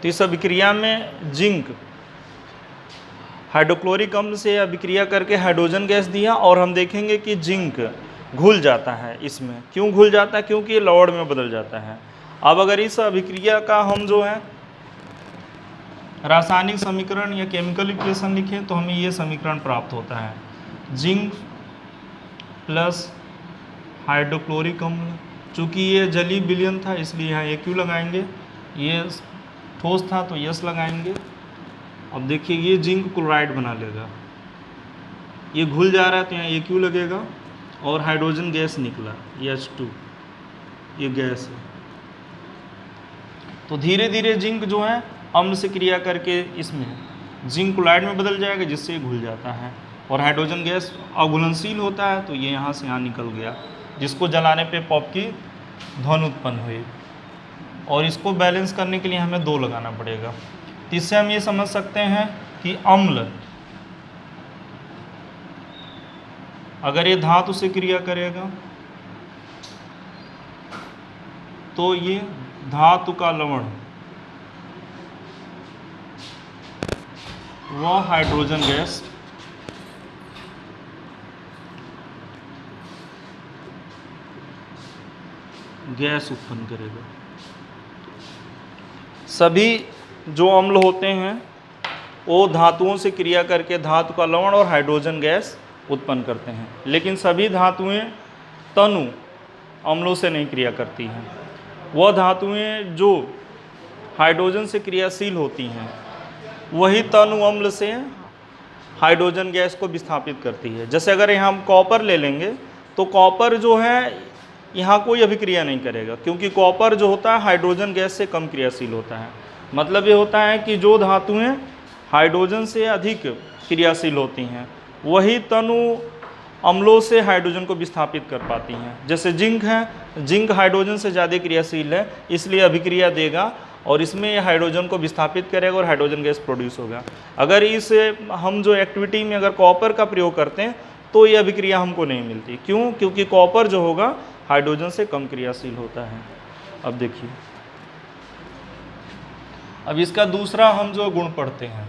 तो इस अभिक्रिया में जिंक हाइड्रोक्लोरिक अम्ल से अभिक्रिया करके हाइड्रोजन गैस दिया, और हम देखेंगे कि जिंक घुल जाता है इसमें। क्यों घुल जाता है? क्योंकि ये लवण में बदल जाता है। अब अगर इस अभिक्रिया का हम जो है रासायनिक समीकरण या केमिकल इक्वेशन लिखें तो हमें ये समीकरण प्राप्त होता है, जिंक प्लस हाइड्रोक्लोरिक अम्ल। चूँकि ये जलीय विलयन था इसलिए यहाँ AQ लगाएंगे, ये ठोस था तो यस लगाएंगे। अब देखिए ये जिंक क्लोराइड बना लेगा, ये घुल जा रहा है तो यहाँ AQ लगेगा, और हाइड्रोजन गैस निकला H2, ये गैस है। तो धीरे धीरे जिंक जो है अम्ल से क्रिया करके इसमें जिंक क्लोराइड में बदल जाएगा, जिससे घुल जाता है, और हाइड्रोजन गैस अघुलनशील होता है तो ये यहाँ से यहाँ निकल गया, जिसको जलाने पे पॉप की ध्वनि उत्पन्न हुई। और इसको बैलेंस करने के लिए हमें 2 लगाना पड़ेगा। तो इससे हम ये समझ सकते हैं कि अम्ल अगर ये धातु से क्रिया करेगा तो ये धातु का लवण व हाइड्रोजन गैस उत्पन्न करेगा। सभी जो अम्ल होते हैं वो धातुओं से क्रिया करके धातु का लवण और हाइड्रोजन गैस उत्पन्न करते हैं, लेकिन सभी धातुएं तनु अम्लों से नहीं क्रिया करती हैं। वह धातुएं जो हाइड्रोजन से क्रियाशील होती हैं वही तनु अम्ल से हाइड्रोजन गैस को विस्थापित करती है। जैसे अगर यहाँ हम कॉपर ले लेंगे तो कॉपर जो है यहाँ कोई अभिक्रिया नहीं करेगा, क्योंकि कॉपर जो होता है हाइड्रोजन गैस से कम क्रियाशील होता है। मतलब ये होता है कि जो धातुएं हाइड्रोजन से अधिक क्रियाशील होती हैं वही तनु अम्लों से हाइड्रोजन को विस्थापित कर पाती हैं। जैसे जिंक है, जिंक हाइड्रोजन से ज़्यादा क्रियाशील है इसलिए अभिक्रिया देगा और इसमें हाइड्रोजन को विस्थापित करेगा और हाइड्रोजन गैस प्रोड्यूस होगा। अगर इस हम जो एक्टिविटी में अगर कॉपर का प्रयोग करते हैं तो ये अभिक्रिया हमको नहीं मिलती। क्यों? क्योंकि कॉपर जो होगा हाइड्रोजन से कम क्रियाशील होता है। अब देखिए, अब इसका दूसरा हम जो गुण पढ़ते हैं,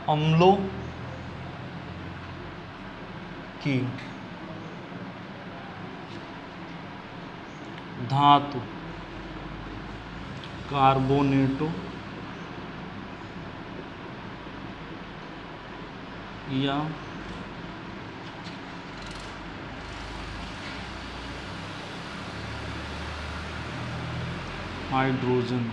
अम्लों की धातु कार्बोनेटों या हाइड्रोजन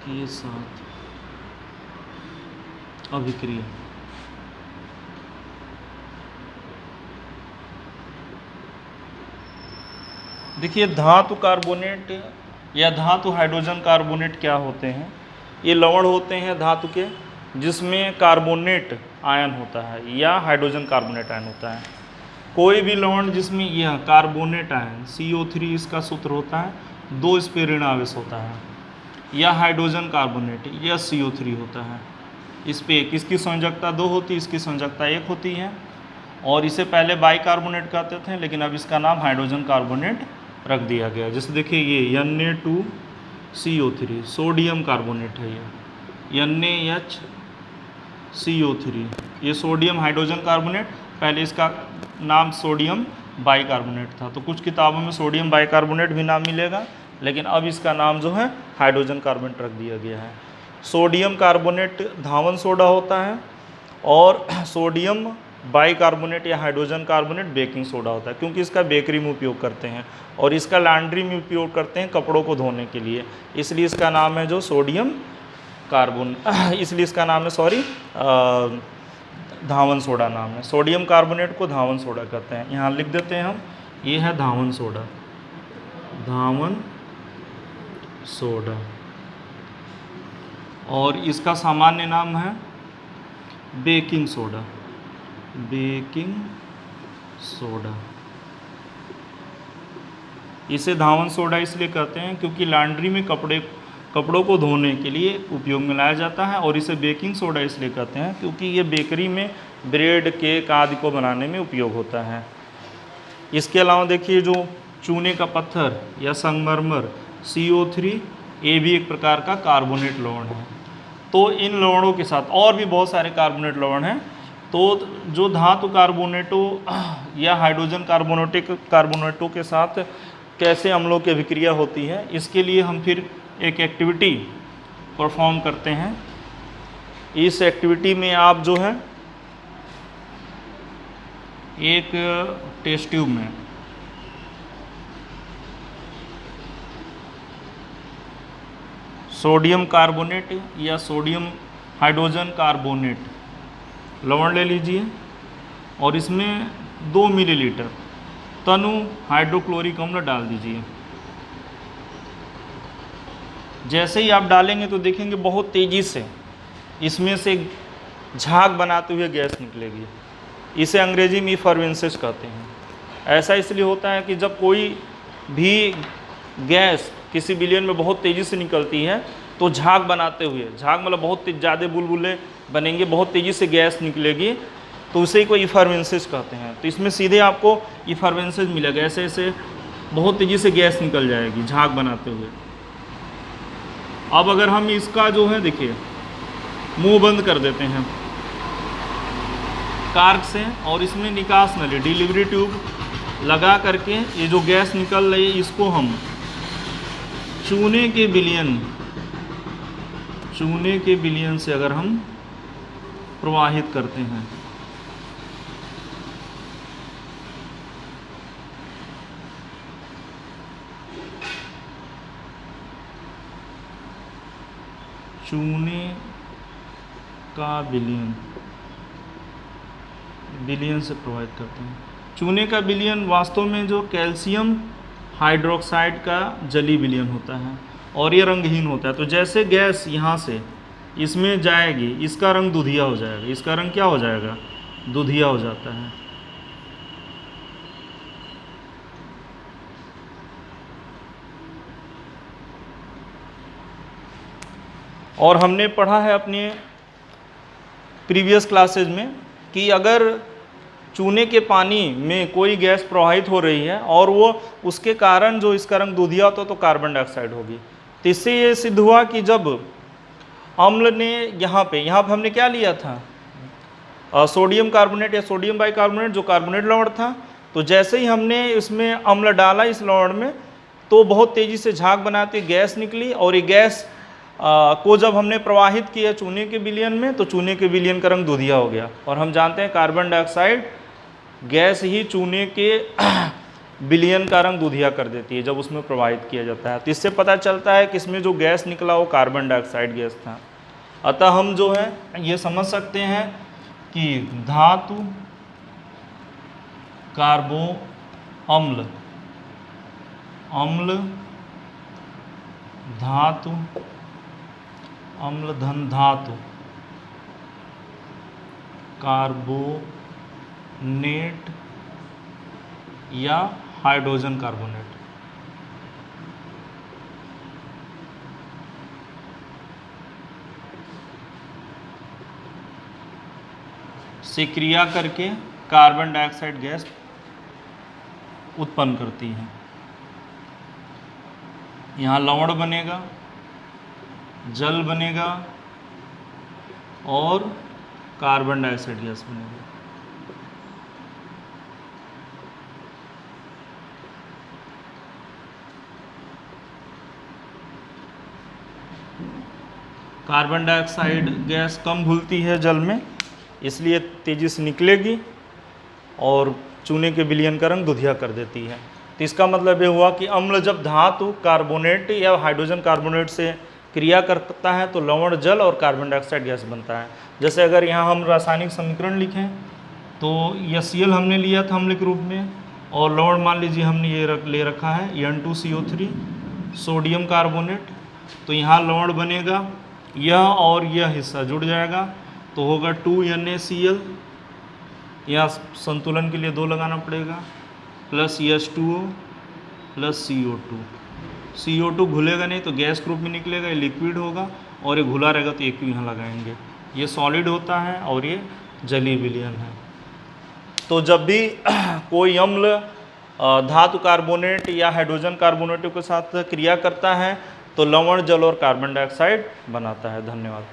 के साथ अभिक्रिया देखिए, धातु कार्बोनेट या धातु हाइड्रोजन कार्बोनेट क्या होते हैं? ये लवण होते हैं धातु के जिसमें कार्बोनेट आयन होता है या हाइड्रोजन कार्बोनेट आयन होता है। कोई भी लवण जिसमें यह कार्बोनेट आयन CO3 इसका सूत्र होता है, 2 इस पे ऋण आवेश होता है, या हाइड्रोजन कार्बोनेट या CO3 होता है। इस पे एक, इसकी संयोजकता 2 होती है, इसकी संयोजकता 1 होती है, और इसे पहले बाइकार्बोनेट कहते थे लेकिन अब इसका नाम हाइड्रोजन कार्बोनेट रख दिया गया। जैसे देखिए ये Na2CO3 सोडियम कार्बोनेट है, ये NaHCO3 ये सोडियम हाइड्रोजन कार्बोनेट, पहले इसका नाम सोडियम बाइकार्बोनेट था। तो कुछ किताबों में सोडियम बाइकार्बोनेट भी नाम मिलेगा, लेकिन अब इसका नाम जो है हाइड्रोजन कार्बोनेट रख दिया गया है। सोडियम कार्बोनेट धावन सोडा होता है और सोडियम बाइकार्बोनेट या हाइड्रोजन कार्बोनेट बेकिंग सोडा होता है, क्योंकि इसका बेकरी में उपयोग करते हैं और इसका लॉन्ड्री में उपयोग करते हैं कपड़ों को धोने के लिए, इसलिए इसका नाम है जो सोडियम कार्बोन इसलिए इसका नाम है धावन सोडा नाम है। सोडियम कार्बोनेट को धावन सोडा कहते हैं। यहाँ लिख देते हैं हम, ये है धावन सोडा, धावन सोडा, और इसका सामान्य नाम है बेकिंग सोडा, बेकिंग सोडा। इसे धावन सोडा इसलिए कहते हैं क्योंकि लॉन्ड्री में कपड़ों को धोने के लिए उपयोग में लाया जाता है, और इसे बेकिंग सोडा इसलिए कहते हैं क्योंकि ये बेकरी में ब्रेड, केक आदि को बनाने में उपयोग होता है। इसके अलावा देखिए जो चूने का पत्थर या संगमरमर CO3, ये भी एक प्रकार का कार्बोनेट लवण है। तो इन लवणों के साथ और भी बहुत सारे कार्बोनेट लवण हैं। तो जो धातु कार्बोनेटों या हाइड्रोजन कार्बोनेटों के साथ कैसे अम्लों की अभिक्रिया होती है, इसके लिए हम फिर एक एक्टिविटी परफॉर्म करते हैं। इस एक्टिविटी में आप जो है एक टेस्ट ट्यूब में सोडियम कार्बोनेट या सोडियम हाइड्रोजन कार्बोनेट लवण ले लीजिए, और इसमें 2 मिलीलीटर तनु हाइड्रोक्लोरिक अम्ल डाल दीजिए। जैसे ही आप डालेंगे तो देखेंगे बहुत तेज़ी से इसमें से झाग बनाते हुए गैस निकलेगी। इसे अंग्रेजी में इफरवेंसेस कहते हैं। ऐसा इसलिए होता है कि जब कोई भी गैस किसी विलयन में बहुत तेज़ी से निकलती है तो झाग बनाते हुए, झाग मतलब बहुत ज़्यादा बुलबुले बनेंगे, बहुत तेज़ी से गैस निकलेगी, तो उसे को इफरवेंसेस कहते हैं। तो इसमें सीधे आपको इफरवेंसेस मिलेगा, ऐसे ऐसे बहुत तेज़ी से गैस निकल जाएगी झाग बनाते हुए। अब अगर हम इसका जो है देखिए मुंह बंद कर देते हैं कार्क से, और इसमें निकास नली डिलीवरी ट्यूब लगा करके ये जो गैस निकल रही है इसको हम चूने के विलयन से अगर हम प्रवाहित करते हैं, चूने का विलयन से प्रभावित करते हैं। चूने का विलयन वास्तव में जो कैल्शियम हाइड्रोक्साइड का जली विलयन होता है, और ये रंगहीन होता है। तो जैसे गैस यहाँ से इसमें जाएगी, इसका रंग दुधिया हो जाएगा। इसका रंग क्या हो जाएगा? दुधिया हो जाता है। और हमने पढ़ा है अपने प्रीवियस क्लासेज में कि अगर चूने के पानी में कोई गैस प्रवाहित हो रही है और वो उसके कारण जो इसका रंग दूधिया होता तो कार्बन डाइऑक्साइड होगी। तो इससे ये सिद्ध हुआ कि जब अम्ल ने यहाँ पे हमने क्या लिया था, सोडियम कार्बोनेट या सोडियम बाइकार्बोनेट, जो कार्बोनेट लवण था। तो जैसे ही हमने इसमें अम्ल डाला इस लवण में, तो बहुत तेज़ी से झाग बनाती गैस निकली, और ये गैस को जब हमने प्रवाहित किया चूने के विलयन में, तो चूने के विलयन का रंग दूधिया हो गया। और हम जानते हैं कार्बन डाइऑक्साइड गैस ही चूने के विलयन का रंग दूधिया कर देती है जब उसमें प्रवाहित किया जाता है। तो इससे पता चलता है कि इसमें जो गैस निकला वो कार्बन डाइऑक्साइड गैस था। अतः हम जो है ये समझ सकते हैं कि धातु कार्बो अम्ल, अम्ल धातु, अम्ल धन धातु, कार्बोनेट या हाइड्रोजन कार्बोनेट, से क्रिया करके कार्बन डाइऑक्साइड गैस उत्पन्न करती है। यहाँ लवण बनेगा, जल बनेगा और कार्बन डाइऑक्साइड गैस बनेगा। कार्बन डाइऑक्साइड गैस कम घुलती है जल में, इसलिए तेज़ी से निकलेगी और चूने के विलयन का रंग दुधिया कर देती है। तो इसका मतलब ये हुआ कि अम्ल जब धातु कार्बोनेट या हाइड्रोजन कार्बोनेट से क्रिया करता है तो लवण जल और कार्बन डाइऑक्साइड गैस बनता है। जैसे अगर यहाँ हम रासायनिक समीकरण लिखें तो HCl हमने लिया था अम्ल के रूप में, और लवण मान लीजिए हमने ये ले रखा है N2CO3 सोडियम कार्बोनेट। तो यहाँ लवण बनेगा, यह और यह हिस्सा जुड़ जाएगा, तो होगा 2NaCl, यहाँ संतुलन के लिए 2 लगाना पड़ेगा, plus H2O plus CO2। CO2 घुलेगा नहीं तो गैस ग्रुप में निकलेगा, ये लिक्विड होगा, और ये घुला रहेगा तो एक यहाँ लगाएंगे। ये सॉलिड होता है और ये जलीय विलयन है। तो जब भी कोई अम्ल धातु कार्बोनेट या हाइड्रोजन कार्बोनेट के साथ क्रिया करता है तो लवण, जल और कार्बन डाइऑक्साइड बनाता है। धन्यवाद।